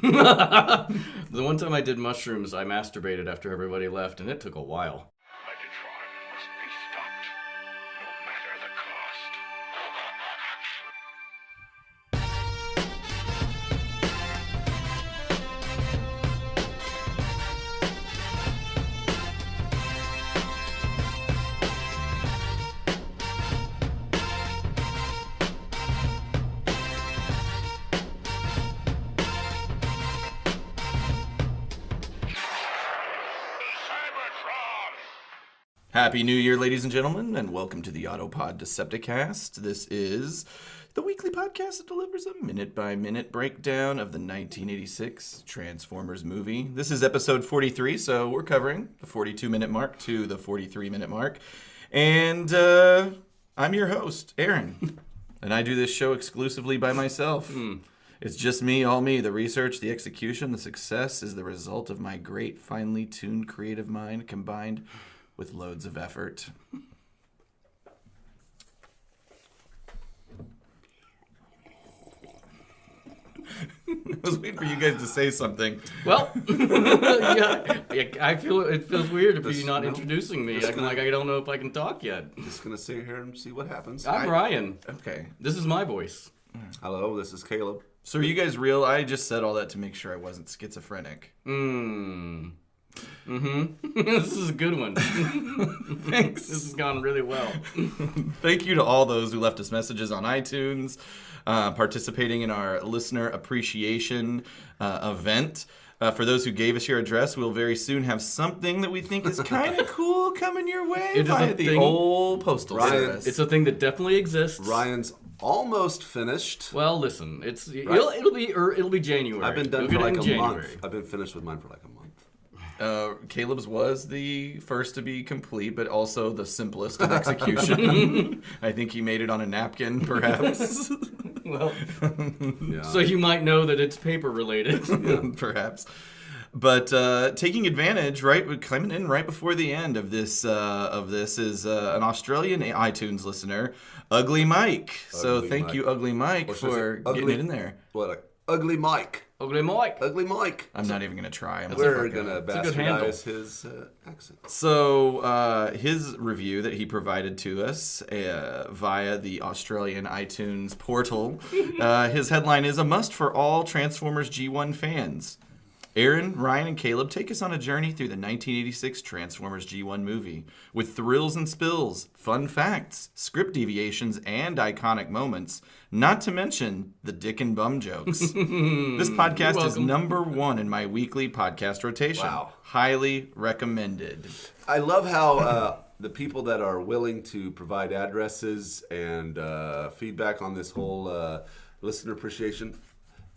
The one time I did mushrooms, I masturbated after everybody left, and it took a while. Megatron must be stopped, no matter the cost. Happy New Year, ladies and gentlemen, and welcome to the Autopod Decepticast. This is the weekly podcast that delivers a minute-by-minute breakdown of the 1986 Transformers movie. This is episode 43, so we're covering the 42-minute mark to the 43-minute mark. And I'm your host, Aaron, and I do this show exclusively by myself. It's just me, all me. The research, the execution, the success is the result of my great, finely tuned creative mind combined with loads of effort. I was waiting for you guys to say something. Well, yeah, I feel it feels weird if you're not introducing me. I don't know if I can talk yet. Just gonna sit here and see what happens. I'm Ryan. Okay. This is my voice. Hello, this is Caleb. So are you guys real? I just said all that to make sure I wasn't schizophrenic. This is a good one. Thanks. This has gone really well. Thank you to all those who left us messages on iTunes, participating in our listener appreciation event. For those who gave us your address, we'll very soon have something that we think is kind of cool coming your way It is via a the thing- old postal Ryan, service. It's a thing that definitely exists. Ryan's almost finished. Well, listen, it'll be January. I've been done You'll for get it like in a January. month. I've been finished with mine for like a month. Caleb's was the first to be complete, but also the simplest of execution. I think he made it on a napkin, perhaps. Well, Yeah. so you might know that it's paper related. Perhaps. But taking advantage, right, coming in right before the end of this is an Australian iTunes listener, Ugly Mike. So Ugly thank Mike. you, Ugly Mike, Or should for I say getting ugly- it in there. What? Like, Ugly Mike. Ugly Mike. Ugly Mike. I'm not even going to try. We're gonna a good handle. bastardize his accent. So his review that he provided to us via the Australian iTunes portal, his headline is, "A must for all Transformers G1 fans." Aaron, Ryan, and Caleb take us on a journey through the 1986 Transformers G1 movie with thrills and spills, fun facts, script deviations, and iconic moments, not to mention the dick and bum jokes. This podcast is #1 in my weekly podcast rotation. Wow. Highly recommended. I love how the people that are willing to provide addresses and feedback on this whole listener appreciation,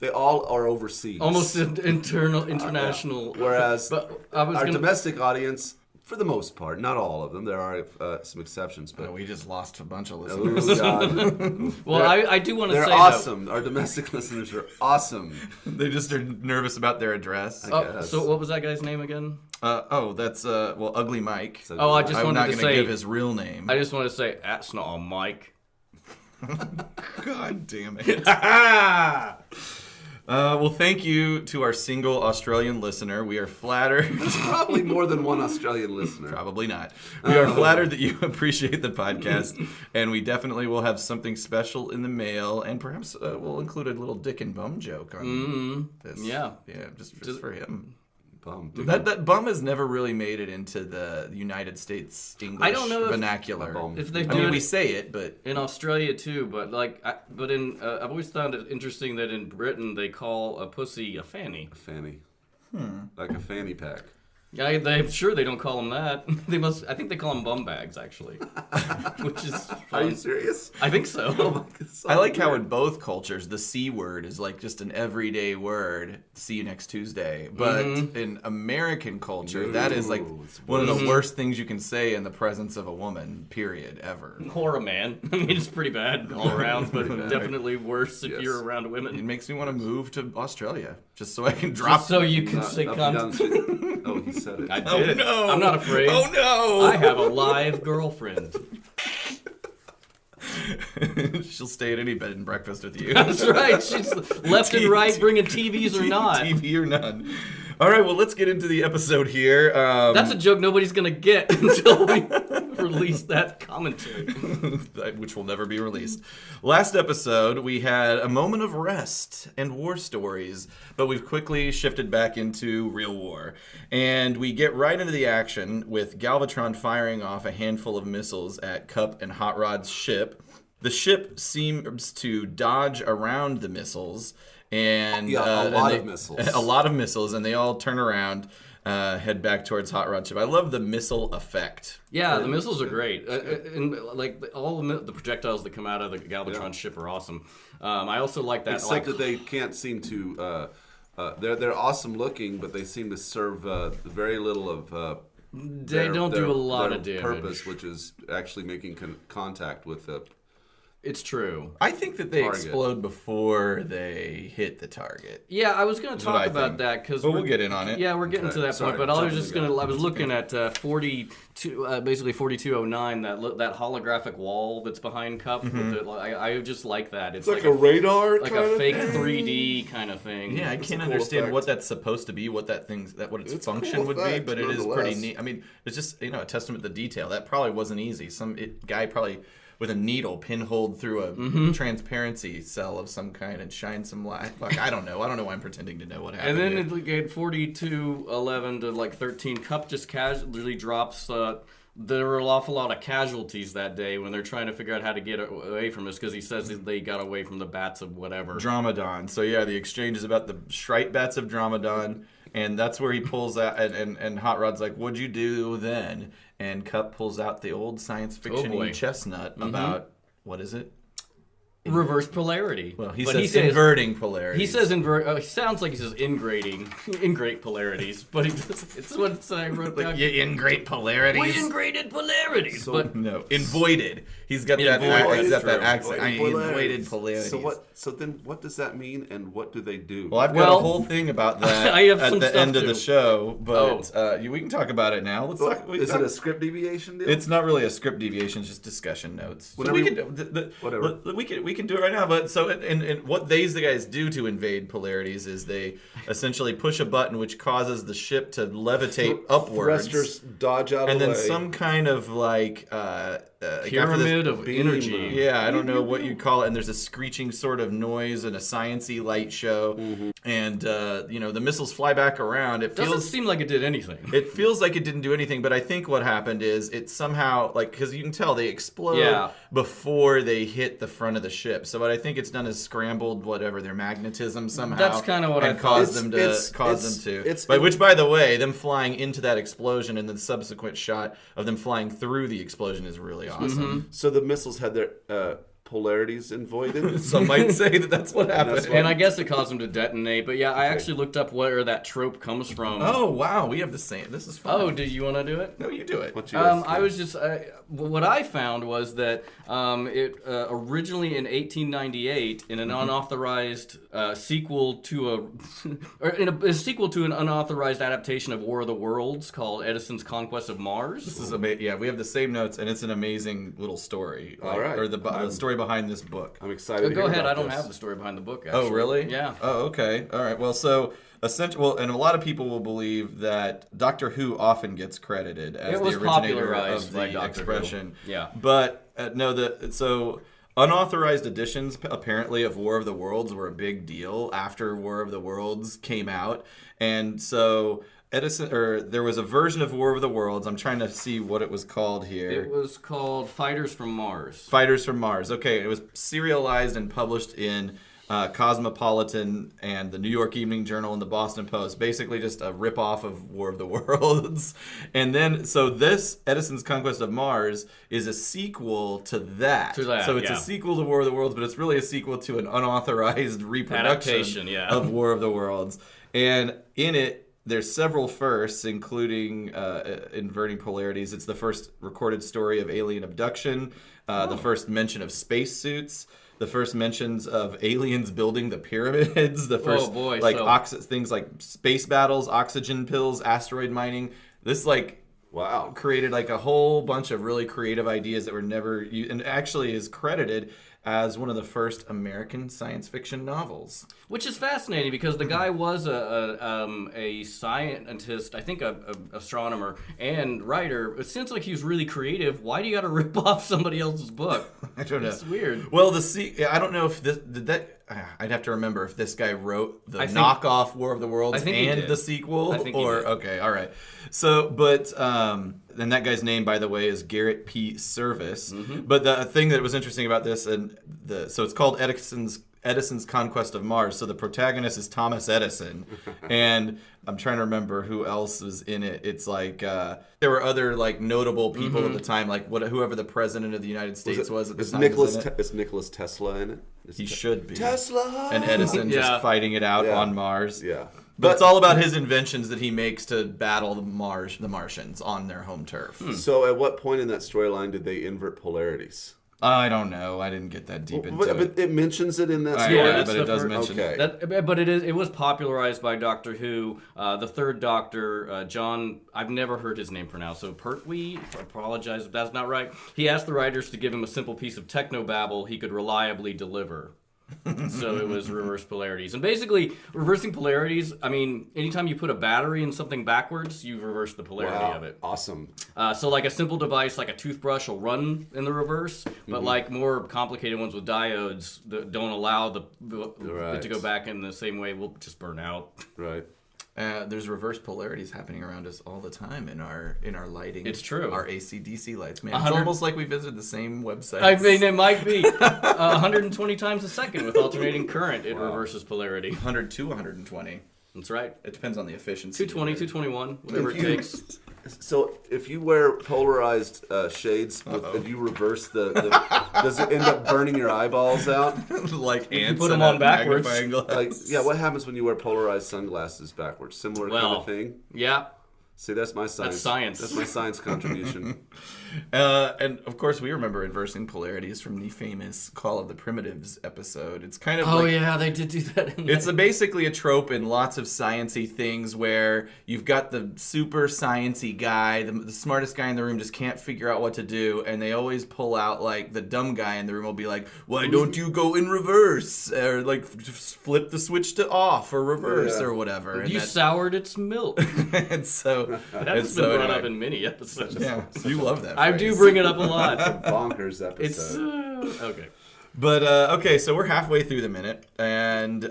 they all are overseas. Almost international. Whereas But I was our gonna- domestic audience, for the most part, not all of them, there are some exceptions, but We just lost a bunch of oh listeners. god, Well, I do want to they're say awesome. Our domestic listeners are awesome. They just are nervous about their address. That, so what was that guy's name again? That's Ugly Mike. So Oh, I just I'm wanted not to going to say. give his real name. I just want to say that's not a Mike. God damn it. Well, thank you to our single Australian listener. We are flattered. There's probably more than one Australian listener. Probably not. We are flattered that you appreciate the podcast, and we definitely will have something special in the mail, and perhaps we'll include a little dick and bum joke on this. Yeah. Yeah, just for him. Bum. That bum has never really made it into the United States English I don't know if- vernacular. Bum. If they I do mean, it we say it, but in Australia too, but I've always found it interesting that in Britain they call a pussy a fanny. A fanny. Like a fanny pack. Yeah, I'm sure they don't call them that. They must. I think they call them bum bags actually, which is fun. Are you serious? I think so. Oh my God, it's so I like how weird. in both cultures the C word is like just an everyday word. See you next Tuesday. But in American culture, that is like it's one of the worst things you can say in the presence of a woman, period, ever. Horror man. I mean, it's pretty bad all around, but bad. definitely worse if Yes. you're around It women. makes me want to move to Australia just so I can drop. So you can say Up and cunt. down. Oh, he said it. I Oh did. no! I'm not afraid. Oh no! I have a live girlfriend. She'll stay at any bed and breakfast with you. That's right. She's left and right, bringing TVs or not. TV or none. All right, well, let's get into the episode here. That's a joke nobody's gonna get until we release that commentary. Which will never be released. Last episode, we had a moment of rest and war stories, but we've quickly shifted back into real war. And we get right into the action with Galvatron firing off a handful of missiles at Kup and Hot Rod's ship. The ship seems to dodge around the missiles, and a lot of missiles. A lot of missiles, and they all turn around, head back towards Hot Rod ship. I love the missile effect. Yeah, the missiles are great, and like all the projectiles that come out of the Galvatron ship are awesome. I also like that. Except that they can't seem to. They're awesome looking, but they seem to serve very little of. They don't do a lot of damage. Purpose, which is actually making contact with the. It's true. I think that they Target. explode before they hit the target. Yeah, I was going to talk about think. that because we'll get in on it. Yeah, we're getting to that point. But I was looking at 42, basically 4209, that holographic wall that's behind Kup. I just like that. It's like a radar, like a fake 3D kind of thing. Yeah, I can't understand what that's supposed to be, what its function would be, but it is pretty neat. I mean, it's just a testament to detail. That probably wasn't easy. Some guy probably with a needle pinholed through a transparency cell of some kind and shine some light. Fuck, I don't know. I don't know why I'm pretending to know what happened. And then it gave 4211 to like 13. Kup just casually drops. There were an awful lot of casualties that day when they're trying to figure out how to get away from us because he says they got away from the bats of whatever. Dromedon. So yeah, the exchange is about the Shrite bats of Dromedon, and that's where he pulls out, and Hot Rod's like, "What'd you do then?" And Kup pulls out the old science fiction chestnut about, what is it? Reverse polarity. Well, he says inverting polarity. He says he sounds like he says ingrate polarities, but it's what I wrote down. You ingrate polarities? We ingrated polarities, but no, invoided. He's got that accent. I invoided polarities. So then what does that mean, and what do they do? Well, I've got a whole thing about that I have at some the stuff end of too. the show, but we can talk about it now. Let's talk. Is it a script deviation deal? It's not really a script deviation; it's just discussion notes. So Whatever. We can do it right now. But so, and what the guys do to invade polarities is they essentially push a button which causes the ship to levitate upwards. Thrusters dodge out and of the way. then some kind of like pyramid of energy. Yeah, I don't know what you call it. And there's a screeching sort of noise and a science-y light show. And the missiles fly back around. It doesn't seem like it did anything. It feels like it didn't do anything, but I think what happened is it somehow, because you can tell they explode before they hit the front of the ship. So what I think it's done is scrambled their magnetism somehow. That's kind of what I thought. Caused them to. Which, by the way, them flying into that explosion and the subsequent shot of them flying through the explosion is really awesome. So the missiles had their polarities invoided. Some might say that's what happened. And I guess it caused them to detonate. But yeah, I actually looked up where that trope comes from. Oh, wow. We have the same. This is fun. Oh, did you want to do it? No, you do it. I was just... what I found was that it originally in 1898, in an unauthorized sequel to a sequel to an unauthorized adaptation of War of the Worlds called Edison's Conquest of Mars. This is amazing. Yeah, we have the same notes, and it's an amazing little story. All right. Or the story behind this book. I'm excited to Go hear ahead. about I don't this. have the story behind the book, actually. Oh, really? Yeah. Oh, okay. All right. Well, so and a lot of people will believe that Doctor Who often gets credited as the originator of the expression. Who. Yeah. But so unauthorized editions apparently of War of the Worlds were a big deal after War of the Worlds came out, and so there was a version of War of the Worlds. I'm trying to see what it was called here. It was called Fighters from Mars. Fighters from Mars. Okay, it was serialized and published in Cosmopolitan and the New York Evening Journal and the Boston Post. Basically just a ripoff of War of the Worlds. And then, so this, Edison's Conquest of Mars, is a sequel to that. So it's a sequel to War of the Worlds, but it's really a sequel to an unauthorized reproduction of War of the Worlds. And in it, there's several firsts, including inverting polarities. It's the first recorded story of alien abduction, the first mention of spacesuits, the first mentions of aliens building the pyramids, the first things like space battles, oxygen pills, asteroid mining. This Wow. created like a whole bunch of really creative ideas that were never used, and actually is credited as one of the first American science fiction novels. Which is fascinating because the guy was a scientist, I think a astronomer and writer. It seems like he was really creative. Why do you got to rip off somebody else's book? I don't know. It's weird. Well, I don't know if this did that. I'd have to remember if this guy wrote the knockoff War of the Worlds and the sequel, I think he did. Okay, all right. So, but then that guy's name, by the way, is Garrett P. Service. But the thing that was interesting about this, so it's called Edison's Conquest of Mars. So the protagonist is Thomas Edison, and I'm trying to remember who else was in it. It's like there were other like notable people at the time, like whoever the president of the United States was at the time. Is Nicholas Tesla in it? He should be. Tesla! And Edison just fighting it out on Mars. Yeah. But it's all about his inventions that he makes to battle the Martians on their home turf. So at what point in that storyline did they invert polarities? I don't know. I didn't get that deep into it. But it mentions it in that story. Yeah, it's but the it does first- mention okay. it. But it was popularized by Doctor Who. The third Doctor, John, I've never heard his name pronounced, so Pertwee, I apologize if that's not right. He asked the writers to give him a simple piece of technobabble he could reliably deliver. So it was reverse polarities. And basically, reversing polarities, I mean, anytime you put a battery in something backwards, you've reversed the polarity of it. Awesome. So like a simple device like a toothbrush will run in the reverse, but like more complicated ones with diodes that don't allow it to go back in the same way will just burn out. Right. There's reverse polarities happening around us all the time in our lighting. It's true. Our AC/DC lights, man. It's almost like we visited the same website. I mean, it might be 120 times a second with alternating current. It reverses polarity. 100 to 120. That's right. It depends on the efficiency. 220, 221, whatever it takes. So if you wear polarized shades and you reverse does it end up burning your eyeballs out? Like ants. put them in a on backwards. magnifying glass. What happens when you wear polarized sunglasses backwards? Similar kind of thing? Yeah. See, that's my science. That's science. That's my science contribution. And of course, we remember inversing polarities from the famous Call of the Primitives episode. It's kind of They did do that. It's basically a trope in lots of science-y things where you've got the super science-y guy, the smartest guy in the room just can't figure out what to do, and they always pull out, like, the dumb guy in the room will be like, why don't you go in reverse? Or, like, flip the switch to off or reverse or whatever. And You soured its milk. and so... That's been brought up in many episodes. Yeah, you love that I phrase. do bring it up a lot. Bonkers episode. It's okay. But okay, so we're halfway through the minute, and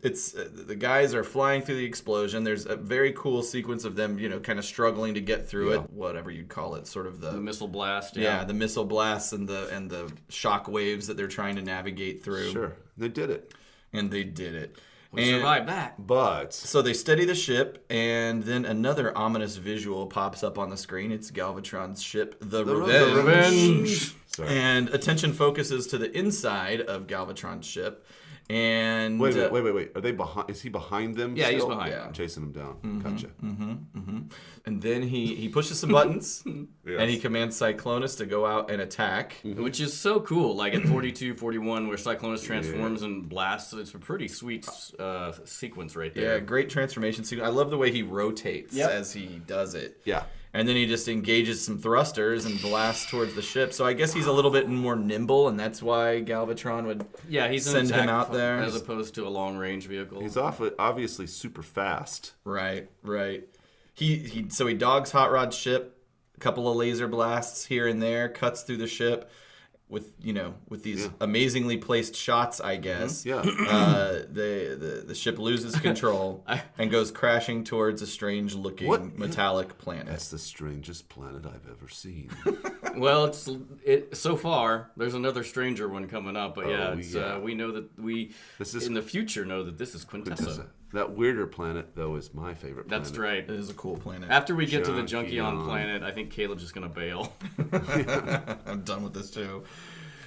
it's the guys are flying through the explosion. There's a very cool sequence of them, kind of struggling to get through it, whatever you'd call it, sort of the missile blast. yeah, the missile blasts and the shock waves that they're trying to navigate through. Sure, they did it. And they did it. We survived that. But So they steady the ship, and then another ominous visual pops up on the screen. It's Galvatron's ship, the Revenge. Sorry. And attention focuses to the inside of Galvatron's ship. And wait. Are they behind? Is he behind them? Yeah, he's still? behind. Yeah. Chasing them down. Gotcha. And then he pushes some buttons, and he commands Cyclonus to go out and attack. Which is so cool. Like at 42, 41, where Cyclonus transforms and blasts. It's a pretty sweet sequence right there. Yeah, great transformation sequence. I love the way he rotates as he does it. Yeah. And then he just engages some thrusters and blasts towards the ship. So I guess he's a little bit more nimble, and that's why Galvatron would He's an send him attack out there. as opposed to a long range vehicle. He's obviously super fast. Right. So he dogs Hot Rod's ship, a couple of laser blasts here and there, cuts through the ship with these amazingly placed shots, I guess. Yeah. The ship loses control and goes crashing towards a strange-looking metallic planet. That's the strangest planet I've ever seen. Well, so far there's another stranger one coming up, but we know that in the future know that this is Quintessa. That weirder planet, though, is my favorite planet. That's right. It is a cool planet. After we get to the Junkion. Junkion planet, I think Caleb's just gonna bail. I'm done with this too.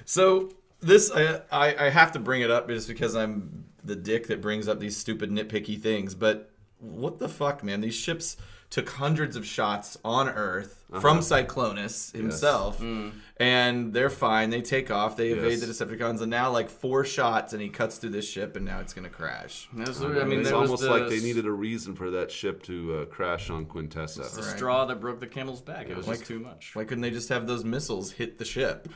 So this, I have to bring it up just because I'm the dick that brings up these stupid nitpicky things. But what the fuck, man? These ships took hundreds of shots on Earth from Cyclonus himself, and they're fine. They take off. They evade the Decepticons, and now like 4 shots, and he cuts through this ship, and now it's gonna crash. It's almost like they needed a reason for that ship to crash on Quintessa. It's the straw that broke the camel's back. It was just too much. Why couldn't they just have those missiles hit the ship?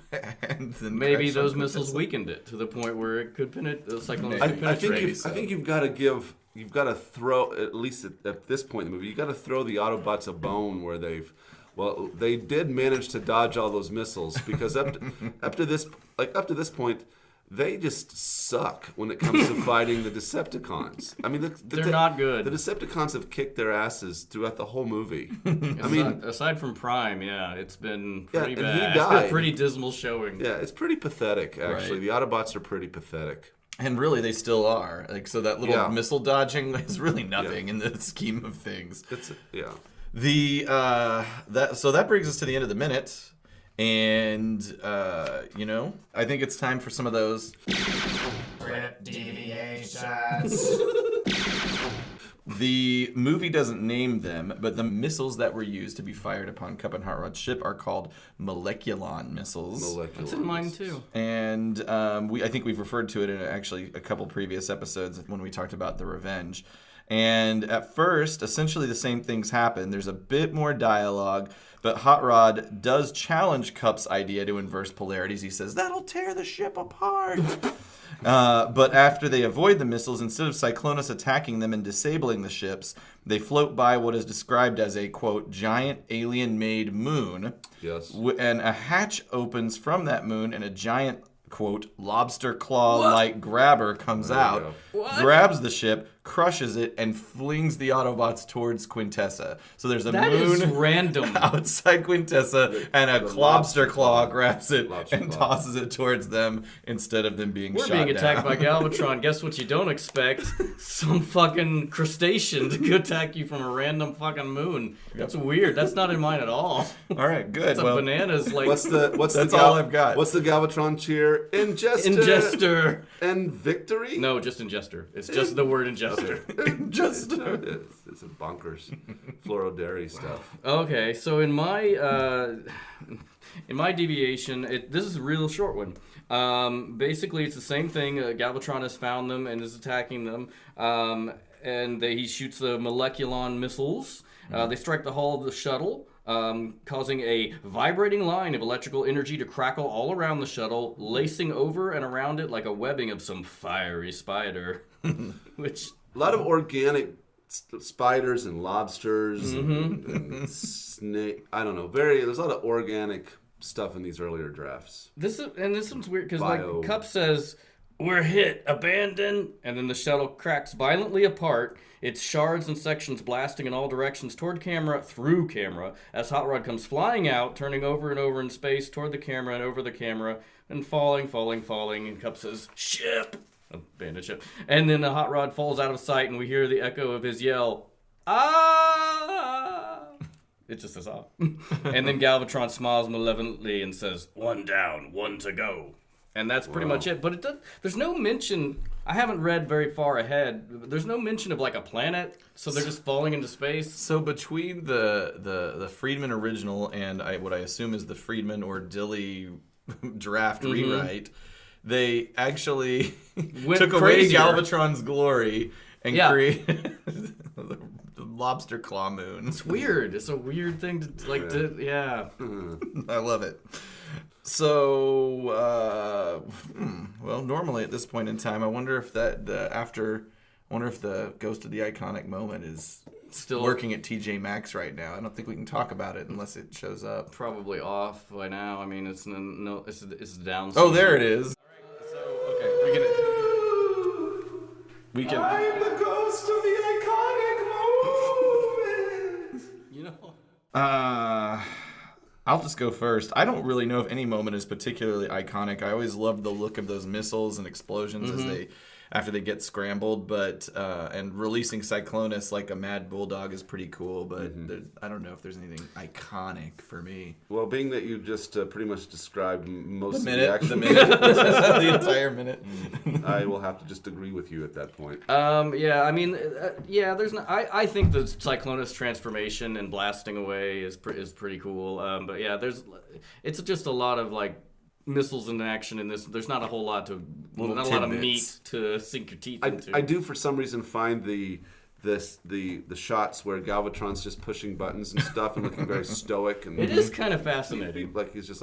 And then Maybe crash those on missiles Quintessa? weakened it to the point where it could penetrate. The Cyclonus I could penetrate. think you've got to give. You've got to throw, at least at this point in the movie, you've got to throw the Autobots a bone where they did manage to dodge all those missiles, because up to this point, they just suck when it comes to fighting the Decepticons. I mean, They're not good. The Decepticons have kicked their asses throughout the whole movie. Aside from Prime, it's been pretty and bad. he It's died. been pretty dismal showing. Yeah, it's pretty pathetic, actually. Right. The Autobots are pretty pathetic. And really, they still are. Like, so that little missile dodging is really nothing in the scheme of things. So that brings us to the end of the minute, and I think it's time for some of those deviations. The movie doesn't name them, but the missiles that were used to be fired upon Kup and Hot Rod's ship are called moleculon missiles. That's in mine too. And I think we've referred to it in actually a couple previous episodes when we talked about the Revenge. And at first, essentially the same things happen. There's a bit more dialogue, but Hot Rod does challenge Kup's idea to inverse polarities. He says, that'll tear the ship apart. But after they avoid the missiles, instead of Cyclonus attacking them and disabling the ships, they float by what is described as a, quote, giant alien-made moon. Yes. And a hatch opens from that moon, and a giant, quote, lobster-claw-like grabber comes out, grabs the ship, crushes it, and flings the Autobots towards Quintessa. So there's a That moon is random. outside Quintessa, and a lobster claw grabs it and tosses it towards them instead of them being We're shot being attacked down. by Galvatron. Guess what you don't expect? Some fucking crustacean to attack you from a random fucking moon. That's weird. That's not in mine at all. All right, good. It's a bananas like That's all I've got. What's the Galvatron cheer? Ingester. ingester. And victory? No, just ingester. It's just the word ingester. Just It's a bonkers Floro Dairy stuff. Okay, so in my deviation, this is a real short one. Basically, it's the same thing. Galvatron has found them and is attacking them, and he shoots the moleculon missiles. They strike the hull of the shuttle, causing a vibrating line of electrical energy to crackle all around the shuttle, lacing over and around it like a webbing of some fiery spider. Which A lot of organic spiders and lobsters and snake. I don't know. There's a lot of organic stuff in these earlier drafts. this one's weird because like Bio. Kup says, "We're hit, abandoned," and then the shuttle cracks violently apart. Its shards and sections blasting in all directions toward camera, through camera, as Hot Rod comes flying out, turning over and over in space toward the camera and over the camera, and falling, and Kup says, "Ship!" Abandoned ship. And then the Hot Rod falls out of sight, and we hear the echo of his yell, "Ah!" It just says, "Ah." And then Galvatron smiles malevolently and says, "One down, one to go." And that's pretty much it. But there's no mention. I haven't read very far ahead. There's no mention of like a planet, so they're just falling into space. So between the Friedman original and what I assume is the Friedman or Dilly draft rewrite, they actually took away crazier. Galvatron's glory and Yeah. created the lobster claw moon. It's weird. It's a weird thing to like. Yeah. I love it. So, well, normally at this point in time, I wonder if the Ghost of the Iconic Moment is Still working at TJ Maxx right now. I don't think we can talk about it unless it shows up. probably off by now. I mean, it's down. Oh, there it is. So, okay, we can. I'm the ghost of the iconic moment. You know. I'll just go first. I don't really know if any moment is particularly iconic. I always loved the look of those missiles and explosions after they get scrambled. But and releasing Cyclonus like a mad bulldog is pretty cool. But I don't know if there's anything iconic for me. Well, being that you just pretty much described most The of the minute, action, the entire minute. I will have to just agree with you at that point. Yeah, I mean, there's no, I think the Cyclonus transformation and blasting away is pretty cool. But yeah, it's just a lot of like missiles in action in this. There's not a whole lot to, Little not a lot of tidbits. meat to sink your teeth into. I do for some reason find the shots where Galvatron's just pushing buttons and stuff and looking very stoic, and It is kind of fascinating. like he's just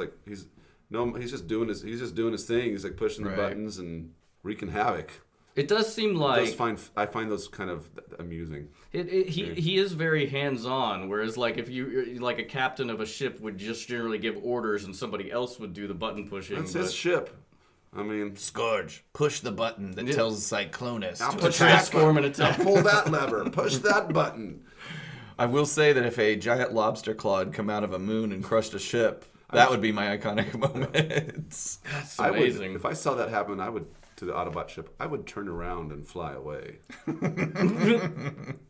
doing his thing. He's like pushing the Right. buttons and wreaking havoc. It does seem like I find those kind of amusing. he is very hands-on, whereas like if you like a captain of a ship would just generally give orders and somebody else would do the button pushing. That's his ship. I mean, Scourge, push the button that tells Cyclonus Now to push attack. transform and attack. Now pull that lever. Push that button. I will say that if a giant lobster-claw had come out of a moon and crushed a ship, that would be my iconic moment. That's I would, amazing. if I saw that happen, to the Autobot ship, I would turn around and fly away.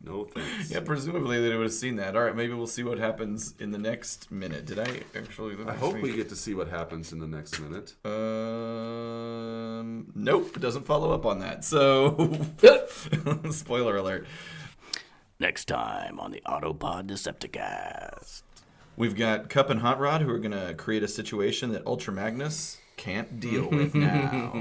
No thanks. Yeah, presumably they would have seen that. All right, maybe we'll see what happens in the next minute. Did I actually? I hope we get to see what happens in the next minute. Nope, it doesn't follow up on that. So, spoiler alert. Next time on the Autopod Decepticast. We've got Kup and Hot Rod who are going to create a situation that Ultra Magnus can't deal with now.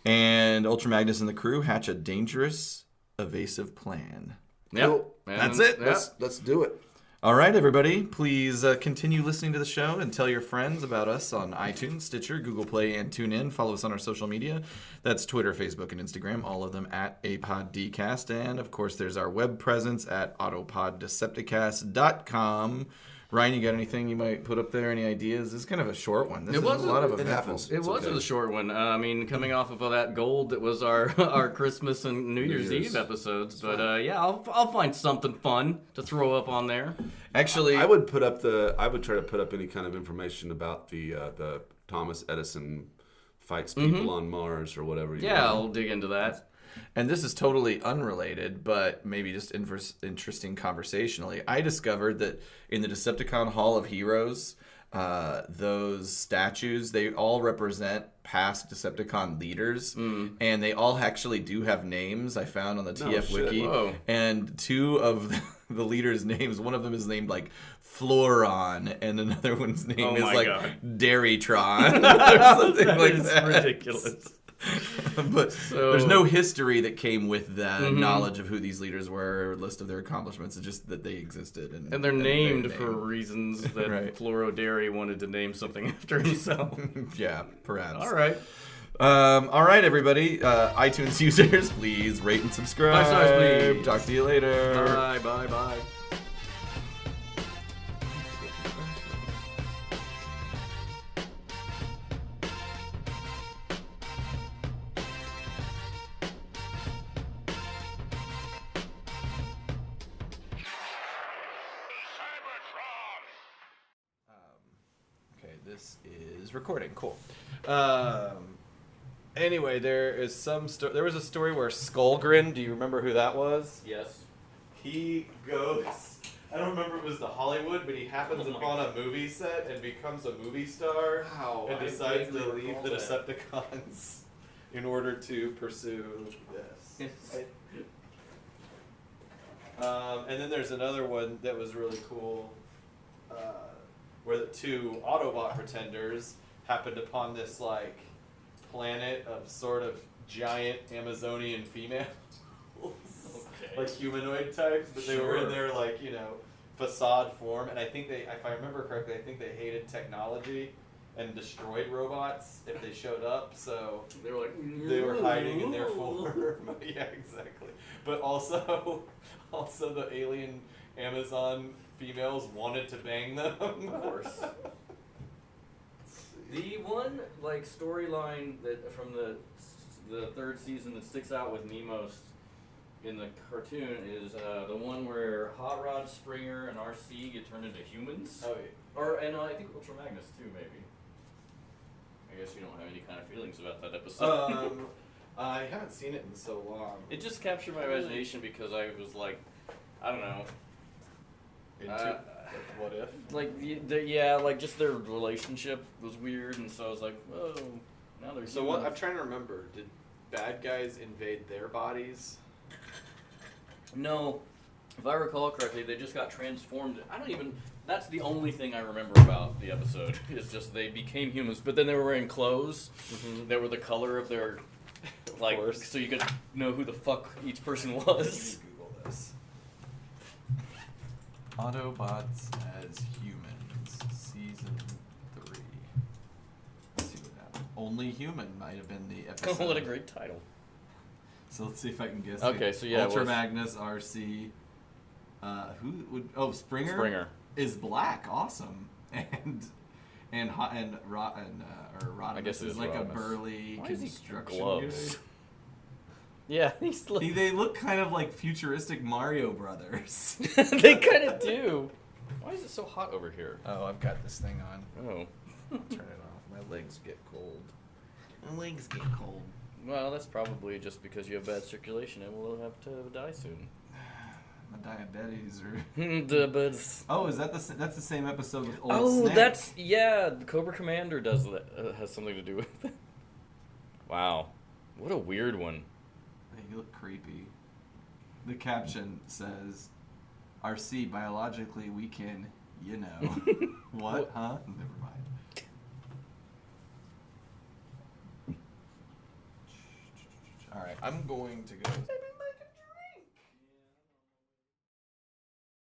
And Ultra Magnus and the crew hatch a dangerous, evasive plan. Yep. Cool. That's it. Yep. Let's do it. All right, everybody. Please continue listening to the show and tell your friends about us on iTunes, Stitcher, Google Play, and TuneIn. Follow us on our social media. That's Twitter, Facebook, and Instagram, all of them at APodDcast. And, of course, there's our web presence at autopoddecepticast.com. Ryan, you got anything you might put up there? Any ideas? This is kind of a short one. This is a lot of it eventful. happens. It was a short one. I mean, coming off of that gold that was our our Christmas and New Year's Eve episodes. But yeah, I'll find something fun to throw up on there. Actually, I would try to put up any kind of information about the Thomas Edison fights people on Mars or whatever. Yeah, I'll dig into that. and this is totally unrelated, but maybe just interesting conversationally. I discovered that in the Decepticon Hall of Heroes, those statues, they all represent past Decepticon leaders, and they all actually do have names. I found on the TF Wiki, Whoa. and two of the leaders' names, one of them is named like Floron, and another one's name is my like God. Dairytron, or something like is that. ridiculous. But So- there's no history that came with that knowledge of who these leaders were, or list of their accomplishments. It's just that they existed, And they're named for reasons that Right. Floro Dairy wanted to name something after himself. yeah, perhaps. All right. All right, everybody. iTunes users, please rate and subscribe. 5 stars, please. Talk to you later. Bye, bye, bye. Okay, this is recording. Cool. Anyway, there is there was a story where Skullgrin. Do you remember who that was? Yes. He goes. I don't remember if it was to Hollywood, but he happens upon a movie set and becomes a movie star Wow, and I decides to vaguely leave the recall that. Decepticons in order to pursue this. And then there's another one that was really cool, where the two Autobot pretenders happened upon this like planet of sort of giant Amazonian females, like humanoid types, but they were in Sure. their like facade form. And I think if I remember correctly, I think they hated technology and destroyed robots if they showed up. So They were like, they were hiding in their form. Yeah, exactly. But also the alien Amazon females wanted to bang them. Of course. The one like storyline that from the third season that sticks out with Nemos in the cartoon is the one where Hot Rod, Springer, and RC get turned into humans. Oh, And I think Ultra Magnus too, maybe. I guess you don't have any kind of feelings about that episode. I haven't seen it in so long. It just captured my imagination because I was like, I don't know. Into what if? Like, yeah, like just their relationship was weird, and so I was like, whoa, now they're So what? I'm trying to remember. Did bad guys invade their bodies? No, if I recall correctly, they just got transformed. I don't even. That's the only thing I remember about the episode is just they became humans, but then they were wearing clothes that were the color of their, like, course. so you could know who the fuck each person Let was. me Google this. Autobots as Humans, Season 3. Let's see what happened. Only Human might have been the episode. What a great title. So let's see if I can guess. Okay, so yeah, it Ultra was- Magnus, RC. Who would? Oh, Springer. Springer. Is black. Awesome. And Rodimus I guess it is is like Rodimus. a burly Why is he construction gloves? guy. Yeah, he's like, They look kind of like futuristic Mario Brothers. they kind of do. Why is it so hot over here? Oh, I've got this thing on. Oh. Turn it off. My legs get cold. My legs get cold. Well, that's probably just because you have bad circulation and we'll have to die soon. My diabetes or. Oh, Oh, is that that's the same episode with Old oh, Snake? that's yeah. The Cobra Commander does that. Has something to do with it. Wow, what a weird one. Hey, you look creepy. The caption says, "RC biologically we can, you know." What? Huh? Never mind. All right, I'm going to go.